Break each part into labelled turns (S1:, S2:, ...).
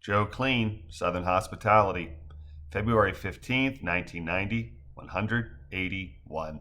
S1: Joe Kleen, Southern Hospitality, February 15th, 1990, 181.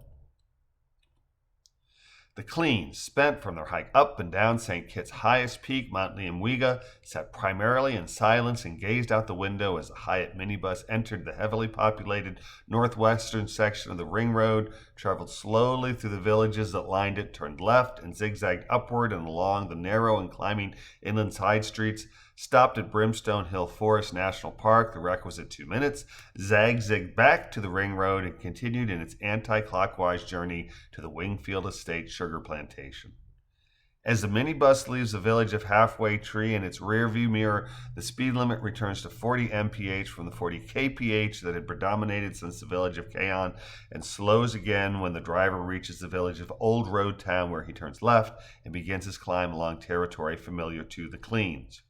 S1: The Kleens, spent from their hike up and down St. Kitts' highest peak, Mount Liamwiga, sat primarily in silence and gazed out the window as the Hyatt minibus entered the heavily populated northwestern section of the ring road, traveled slowly through the villages that lined it, turned left, and zigzagged upward and along the narrow and climbing inland side streets, stopped at Brimstone Hill Forest National Park the requisite 2 minutes, zigzagged back to the ring road, and continued in its anti-clockwise journey to the Wingfield Estate sugar plantation. As the minibus leaves the village of Halfway Tree in its rearview mirror, the speed limit returns to 40 mph from the 40 kph that had predominated since the village of Cayon, and slows again when the driver reaches the village of Old Road Town, where he turns left and begins his climb along territory familiar to the Kleens.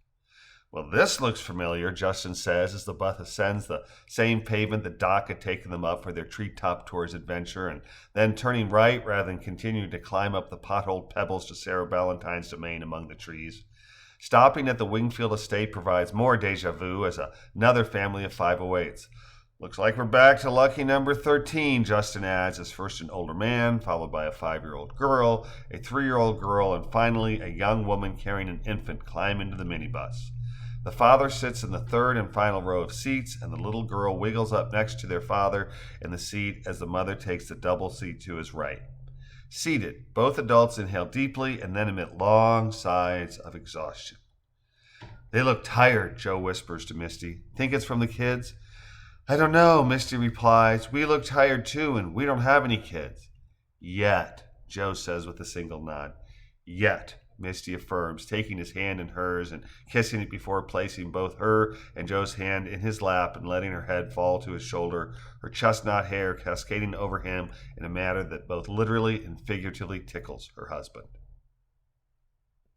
S1: Well, this looks familiar, Justin says, as the bus ascends the same pavement that Doc had taken them up for their treetop tours adventure, and then turning right rather than continuing to climb up the potholed pebbles to Sarah Ballantyne's domain among the trees. Stopping at the Wingfield Estate provides more deja vu as another family of 508s. Looks like we're back to lucky number 13, Justin adds, as first an older man, followed by a 5-year-old girl, a 3-year-old girl, and finally a young woman carrying an infant climb into the minibus. The father sits in the third and final row of seats, and the little girl wiggles up next to their father in the seat as the mother takes the double seat to his right. Seated, both adults inhale deeply and then emit long sighs of exhaustion. "They look tired," Joe whispers to Misty. "Think it's from the kids?" "I don't know," Misty replies. "We look tired too, and we don't have any kids." "Yet," Joe says with a single nod. "Yet," Misty affirms, taking his hand in hers and kissing it before placing both her and Joe's hand in his lap and letting her head fall to his shoulder, her chestnut hair cascading over him in a manner that both literally and figuratively tickles her husband.